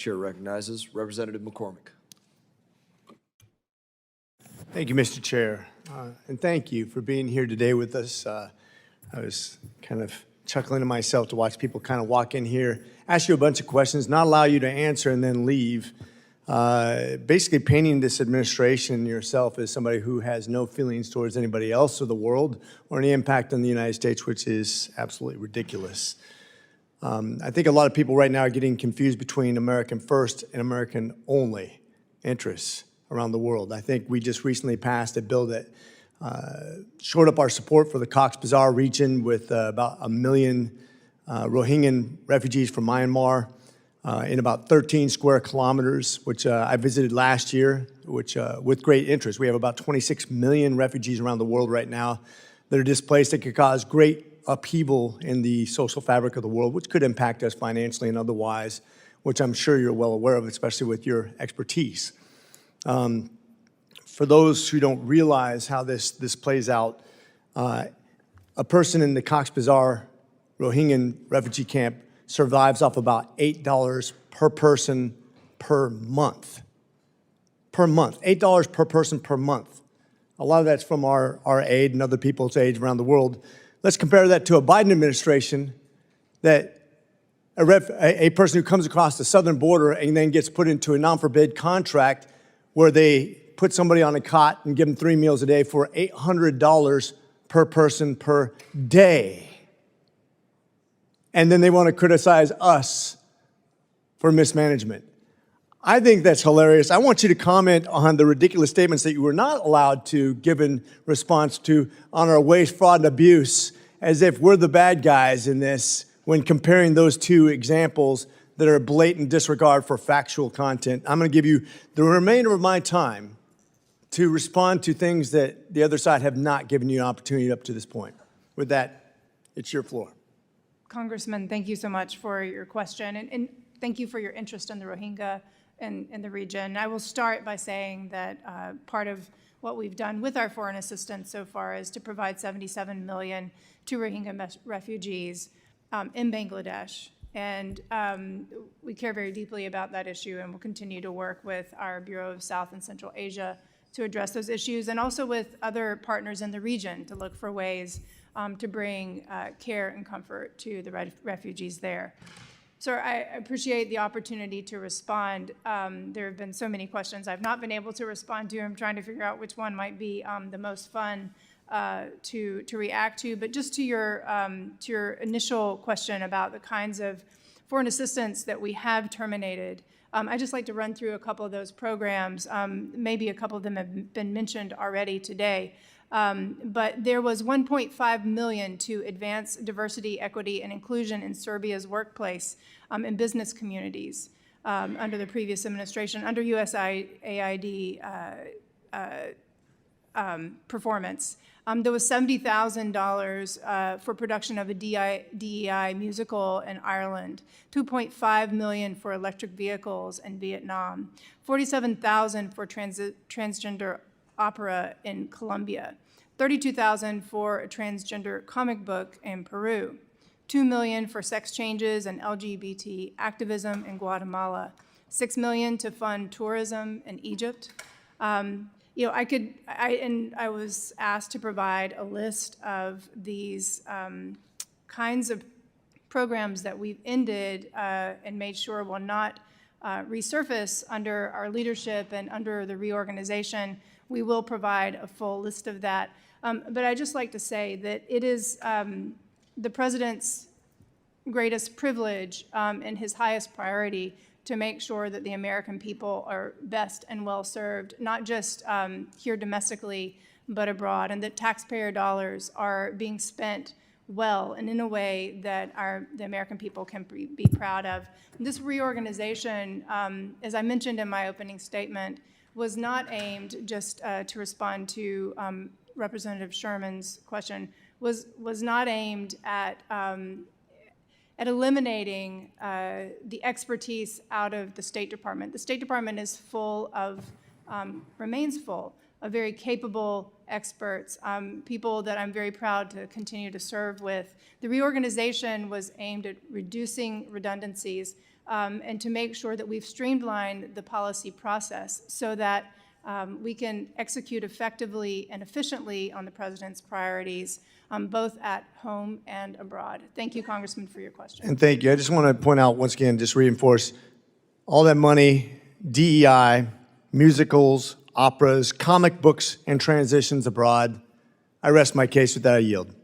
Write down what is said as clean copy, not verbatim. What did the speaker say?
Chair recognizes Representative McCormick. Thank you, Mr. Chair, and thank you for being here today with us. I was kind of chuckling to myself to watch people kind of walk in here, ask you a bunch of questions, not allow you to answer, and then leave. Basically painting this administration and yourself as somebody who has no feelings towards anybody else or the world or any impact on the United States, which is absolutely ridiculous. I think a lot of people right now are getting confused between American first and American only interests around the world. I think we just recently passed a bill that shored up our support for the Cox's Bazar region with about 1 million Rohingya refugees from Myanmar in about 13 square kilometers, which I visited last year, which with great interest. We have about 26 million refugees around the world right now that are displaced that could cause great upheaval in the social fabric of the world, which could impact us financially and otherwise, which I'm sure you're well aware of, especially with your expertise. For those who don't realize how this plays out, a person in the Cox's Bazar Rohingya refugee camp survives off about $8 per person per month. Per month, $8 per person per month. A lot of that's from our aid and other people's aid around the world. Let's compare that to a Biden administration that a person who comes across the southern border and then gets put into a non-forbid contract where they put somebody on a cot and give them 3 meals a day for $800 per person per day. And then they want to criticize us for mismanagement. I think that's hilarious. I want you to comment on the ridiculous statements that you were not allowed to give in response to on our waste, fraud, and abuse, as if we're the bad guys in this when comparing those two examples that are blatant disregard for factual content. I'm going to give you the remainder of my time to respond to things that the other side have not given you an opportunity up to this point. With that, it's your floor. Congressman, thank you so much for your question, and thank you for your interest in the Rohingya in the region. I will start by saying that part of what we've done with our foreign assistance so far is to provide $77 million to Rohingya refugees in Bangladesh. And we care very deeply about that issue, and we'll continue to work with our Bureau of South and Central Asia to address those issues, and also with other partners in the region to look for ways to bring care and comfort to the refugees there. So I appreciate the opportunity to respond. There have been so many questions I've not been able to respond to. I'm trying to figure out which one might be the most fun to react to. But just to your initial question about the kinds of foreign assistance that we have terminated, I'd just like to run through a couple of those programs. Maybe a couple of them have been mentioned already today. But there was $1.5 million to advance diversity, equity, and inclusion in Serbia's workplace and business communities under the previous administration, under USAID performance. There was $70,000 for production of a DEI musical in Ireland, $2.5 million for electric vehicles in Vietnam, $47,000 for transgender opera in Colombia, $32,000 for a transgender comic book in Peru, $2 million for sex changes and LGBT activism in Guatemala, $6 million to fund tourism in Egypt. You know, I was asked to provide a list of these kinds of programs that we've ended and made sure will not resurface under our leadership and under the reorganization. We will provide a full list of that. But I'd just like to say that it is the President's greatest privilege and his highest priority to make sure that the American people are best and well served, not just here domestically, but abroad, and that taxpayer dollars are being spent well and in a way that the American people can be proud of. This reorganization, as I mentioned in my opening statement, was not aimed just to respond to Representative Sherman's question, was not aimed at eliminating the expertise out of the State Department. The State Department is full of, remains full of very capable experts, people that I'm very proud to continue to serve with. The reorganization was aimed at reducing redundancies, and to make sure that we've streamlined the policy process so that we can execute effectively and efficiently on the president's priorities, both at home and abroad. Thank you, Congressman, for your question. And thank you. I just want to point out once again, just reinforce all that money, DEI, musicals, operas, comic books, and transitions abroad. I rest my case with that. I yield.